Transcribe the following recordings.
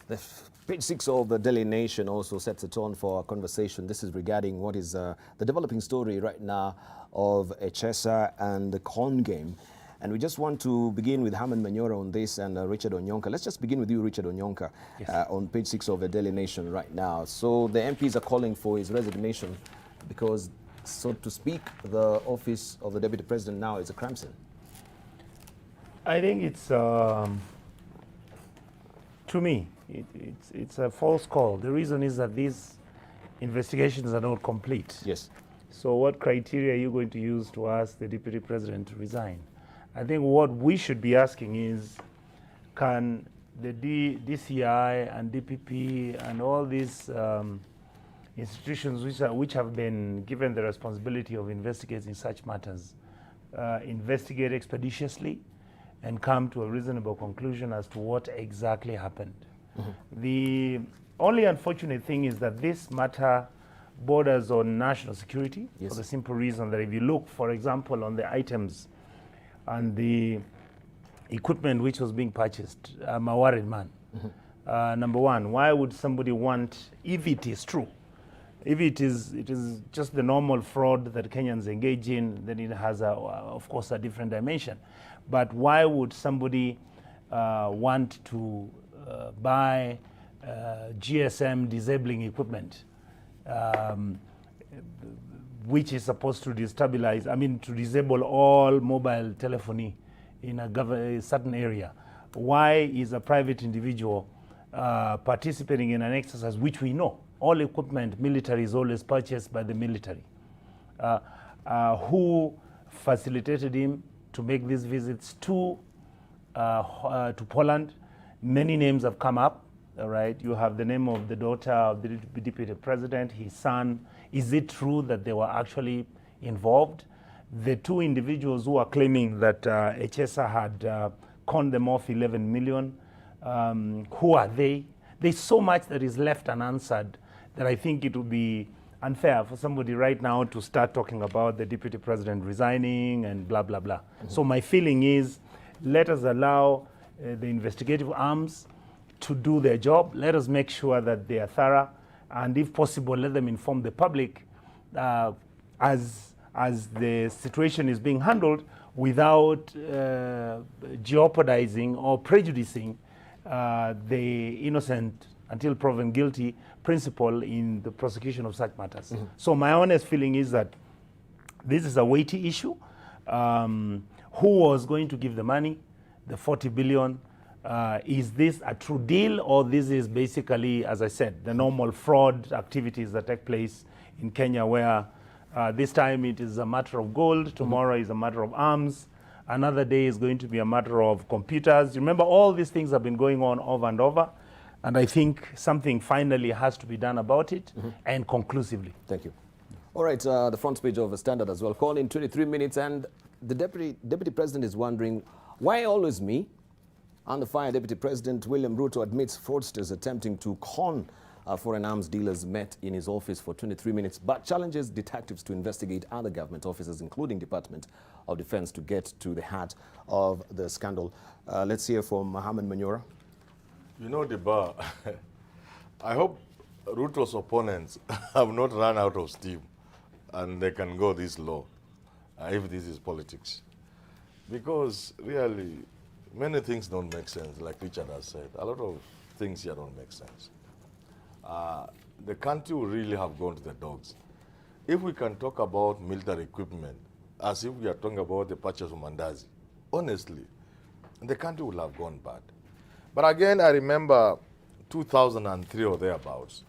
Page 6 of the Daily Nation also sets a tone for our conversation. This is regarding what is the developing story right now of Echesa and the corn game. And we just want to begin with Herman Manyora on this and Richard Onyonka. Let's just begin with you, Richard Onyonka, yes. On page 6 of the Daily Nation right now. So the MPs are calling for his resignation because, so to speak, the office of the Deputy President now is a crime scene. I think it's, to me, it's a false call. The reason is that these investigations are not complete. Yes. So what criteria are you going to use to ask the Deputy President to resign? I think what we should be asking is, can the DCI and DPP and all these institutions which have been given the responsibility of investigating such matters investigate expeditiously and come to a reasonable conclusion as to what exactly happened? Mm-hmm. The only unfortunate thing is that this matter borders on national security, yes, for the simple reason that if you look, for example, on the items and the equipment which was being purchased, I'm a worried man. Mm-hmm. Number one, why would somebody want, if it is true, if it is just the normal fraud that Kenyans engage in, then it has, of course, a different dimension. But why would somebody want to buy GSM disabling equipment, which is supposed to destabilize, to disable all mobile telephony in a certain area? Why is a private individual participating in an exercise which we know all equipment military is always purchased by the military? Who facilitated him to make these visits to Poland? Many names have come up, right? You have the name of the daughter of the Deputy President, his son. Is it true that they were actually involved? The two individuals who are claiming that Echesa had conned them off 11 million, who are they? There's so much that is left unanswered that I think it would be unfair for somebody right now to start talking about the Deputy President resigning and blah, blah, blah. Mm-hmm. So my feeling is, let us allow the investigative arms to do their job. Let us make sure that they are thorough, and if possible, let them inform the public as the situation is being handled without jeopardizing or prejudicing the innocent until proven guilty principle in the prosecution of such matters. Mm-hmm. So my honest feeling is that this is a weighty issue. Who was going to give the money, the 40 billion? Is this a true deal, or this is basically, as I said, the normal fraud activities that take place in Kenya, where this time it is a matter of gold, tomorrow is a matter of arms, another day is going to be a matter of computers. Remember, all these things have been going on over and over, and I think something finally has to be done about it, and conclusively. Thank you. All right, the front page of the Standard as well. Call in 23 minutes, and the Deputy President is wondering, why always me? Under fire, Deputy President William Ruto admits fraudsters attempting to con foreign arms dealers met in his office for 23 minutes, but challenges detectives to investigate other government offices, including Department of Defense, to get to the heart of the scandal. Let's hear from Herman Manyora. You know, Debarl, I hope Ruto's opponents have not run out of steam and they can go this low if this is politics. Because really, many things don't make sense, like Richard has said. A lot of things here don't make sense. The country will really have gone to the dogs. If we can talk about military equipment as if we are talking about the purchase of Mandazi, honestly, the country will have gone bad. But again, I remember 2003 or thereabouts.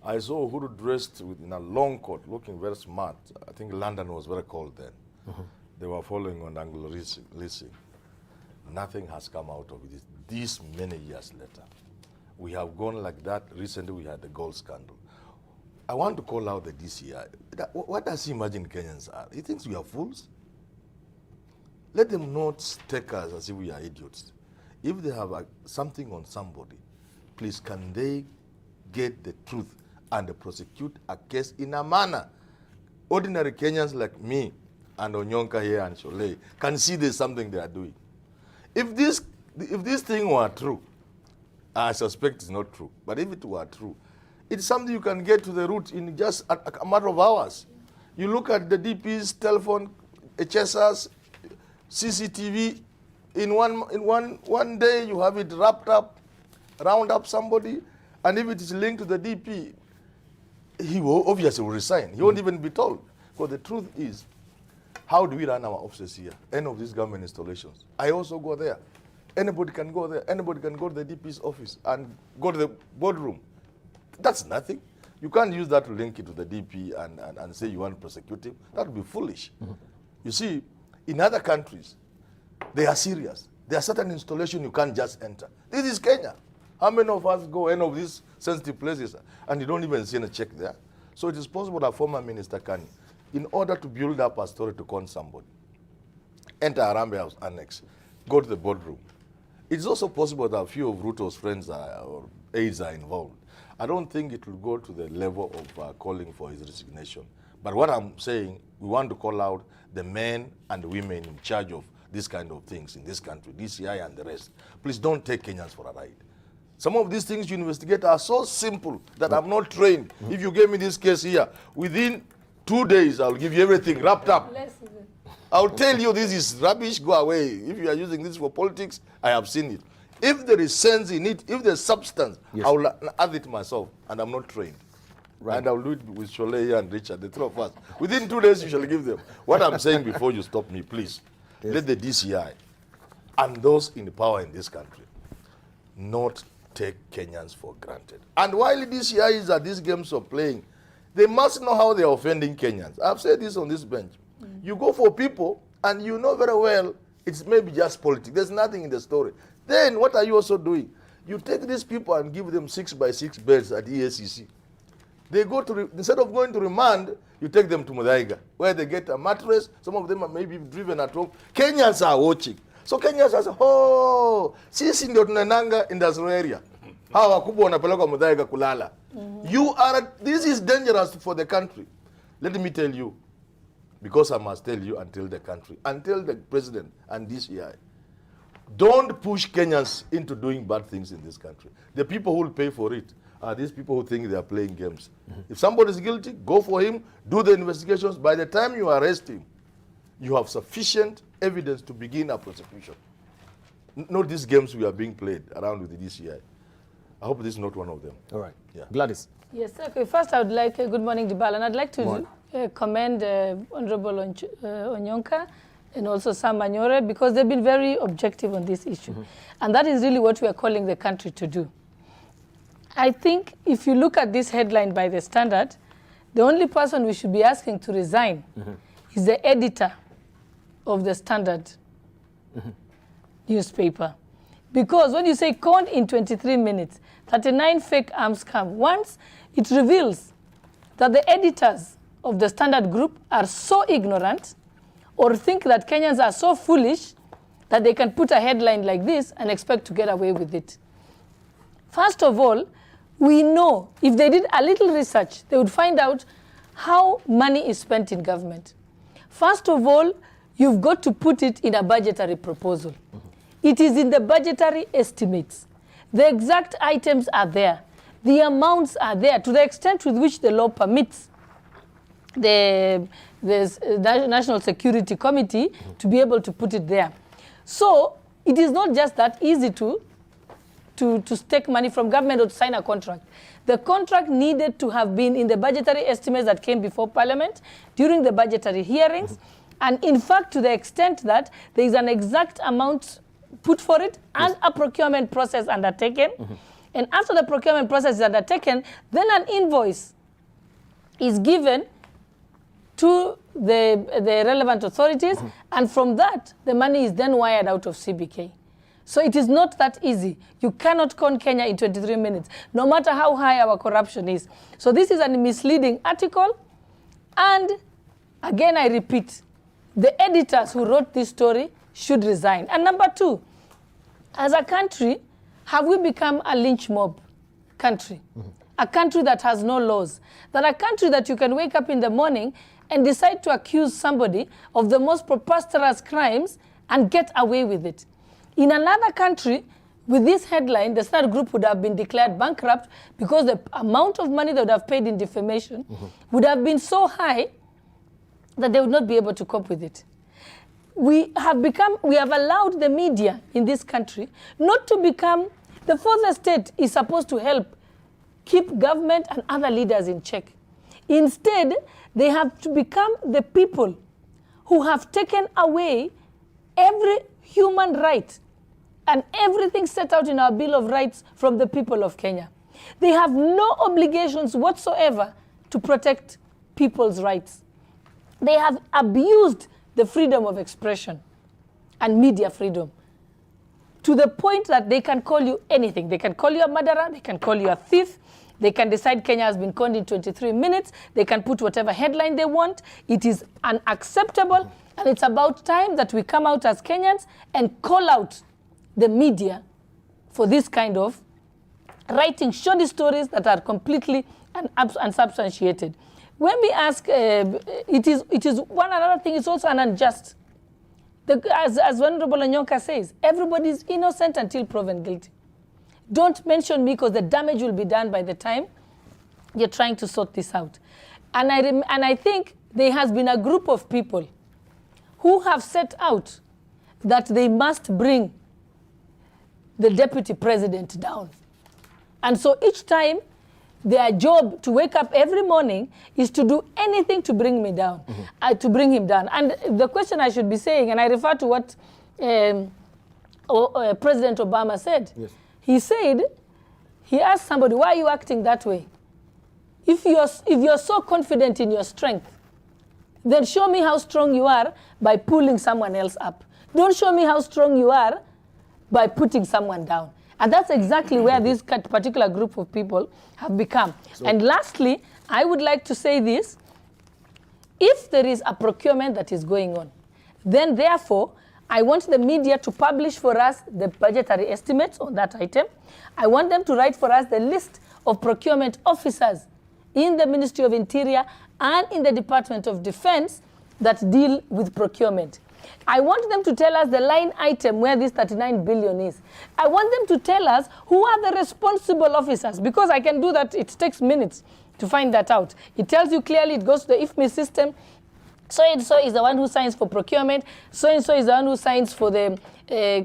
I saw Uhuru dressed in a long coat, looking very smart. I think London was very cold then. Mm-hmm. They were following on Anglo-Leasing. Nothing has come out of it this many years later. We have gone like that. Recently, we had the gold scandal. I want to call out the DCI. What does he imagine Kenyans are? He thinks we are fools? Let them not take us as if we are idiots. If they have something on somebody, please can they get the truth and prosecute a case in a manner ordinary Kenyans like me and Onyonka here and Sholei can see there's something they are doing. If this thing were true, I suspect it's not true. But if it were true, it's something you can get to the root in just a matter of hours. You look at the DP's telephone, HSR's, CCTV, in one day you have it wrapped up, round up somebody, and if it is linked to the DP, he will obviously resign. He won't even be told. Because the truth is, how do we run our offices here? Any of these government installations. I also go there. Anybody can go there. Anybody can go to the DP's office and go to the boardroom. That's nothing. You can't use that to link it to the DP and say you want to prosecute him. That would be foolish. You see, in other countries, they are serious. There are certain installations you can't just enter. This is Kenya. How many of us go any of these sensitive places and you don't even see a check there? So it is possible that former minister can, in order to build up a story to con somebody, enter Arambe House Annex, go to the boardroom. It's also possible that a few of Ruto's friends or aides are involved. I don't think it will go to the level of calling for his resignation. But what I'm saying, we want to call out the men and women in charge of these kind of things in this country, DCI and the rest. Please don't take Kenyans for a ride. Some of these things you investigate are so simple that I'm not trained. If you gave me this case here, within 2 days, I'll give you everything wrapped up. I'll tell you this is rubbish, go away. If you are using this for politics, I have seen it. If there is sense in it, if there's substance, I will add it myself, and I'm not trained. Right. And I'll do it with Sholei and Richard, the three of us. Within 2 days, you shall give them. What I'm saying before you stop me, please, let the DCI and those in power in this country not take Kenyans for granted. And while DCI is at these games of playing, they must know how they're offending Kenyans. I've said this on this bench. You go for people, and you know very well it's maybe just politics. There's nothing in the story. Then what are you also doing? You take these people and give them 6x6 beds at EACC. They go to, instead of going to remand, you take them to Muthaiga, where they get a mattress. Some of them are maybe driven at home. Kenyans are watching. So Kenyans are saying, oh, sisi ndio tunenanga industrial area. Hawa wakubwa wanapelekwa Muthaiga kulala. This is dangerous for the country. Let me tell you, because I must tell you and tell the country, and tell the president and DCI, don't push Kenyans into doing bad things in this country. The people who will pay for it are these people who think they are playing games. If somebody is guilty, go for him, do the investigations. By the time you arrest him, you have sufficient evidence to begin a prosecution. Not these games we are being played around with the DCI. I hope this is not one of them. All right. Yeah. Gladys. Yes, okay. First, I would like, good morning, Debarl, and I'd like to commend Honorable Onyonka and also Sam Manyore, because they've been very objective on this issue. And that is really what we are calling the country to do. I think if you look at this headline by the Standard, the only person we should be asking to resign is the editor of the Standard newspaper. Because when you say conned in 23 minutes, 39 fake arms come. Once it reveals that the editors of the Standard Group are so ignorant or think that Kenyans are so foolish that they can put a headline like this and expect to get away with it. First of all, we know if they did a little research, they would find out how money is spent in government. First of all, you've got to put it in a budgetary proposal. It is in the budgetary estimates. The exact items are there. The amounts are there to the extent with which the law permits the National Security Committee to be able to put it there. So it is not just that easy to take money from government or to sign a contract. The contract needed to have been in the budgetary estimates that came before Parliament during the budgetary hearings. And in fact, to the extent that there is an exact amount put for it and a procurement process undertaken. And after the procurement process is undertaken, then an invoice is given to the relevant authorities, and from that, the money is then wired out of CBK. So it is not that easy. You cannot con Kenya in 23 minutes, no matter how high our corruption is. So this is a misleading article, and again, I repeat, the editors who wrote this story should resign. And number two, as a country, have we become a lynch mob country? A country that has no laws. That a country that you can wake up in the morning and decide to accuse somebody of the most preposterous crimes and get away with it. In another country, with this headline, the Standard Group would have been declared bankrupt because the amount of money they would have paid in defamation would have been so high that they would not be able to cope with it. We have allowed the media in this country not to become, the fourth estate is supposed to help keep government and other leaders in check. Instead, they have to become the people who have taken away every human right and everything set out in our Bill of Rights from the people of Kenya. They have no obligations whatsoever to protect people's rights. They have abused the freedom of expression and media freedom to the point that they can call you anything. They can call you a murderer, they can call you a thief, they can decide Kenya has been conned in 23 minutes, they can put whatever headline they want. It is unacceptable, and it's about time that we come out as Kenyans and call out the media for this kind of writing shoddy stories that are completely unsubstantiated. When we ask, it is one another thing, it's also an unjust. As Honorable Anyonka says, everybody is innocent until proven guilty. Don't mention me because the damage will be done by the time you're trying to sort this out. And I think there has been a group of people who have set out that they must bring the deputy president down. And so each time, their job to wake up every morning is to do anything to bring me down, to bring him down. And the question I should be saying, and I refer to what President Obama said. Yes. He said, he asked somebody, why are you acting that way? If you're so confident in your strength, then show me how strong you are by pulling someone else up. Don't show me how strong you are by putting someone down. And that's exactly where this particular group of people have become. So, and lastly, I would like to say this. If there is a procurement that is going on, then therefore, I want the media to publish for us the budgetary estimates on that item. I want them to write for us the list of procurement officers in the Ministry of Interior and in the Department of Defense that deal with procurement. I want them to tell us the line item where this 39 billion is. I want them to tell us who are the responsible officers, because I can do that. It takes minutes to find that out. It tells you clearly, it goes to the IFMI system. So-and-so is the one who signs for procurement. So-and-so is the one who signs for the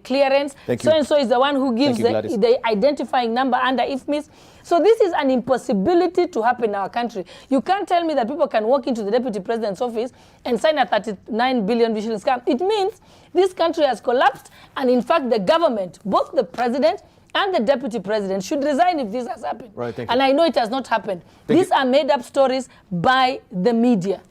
clearance. So-and-so is the one who gives the identifying number under IFMIS. So this is an impossibility to happen in our country. You can't tell me that people can walk into the deputy president's office and sign a 39 billion visual scam. It means this country has collapsed, and in fact the government, both the president and the deputy president, should resign if this has happened. Right, and I know it has not happened. These are made up stories by the media.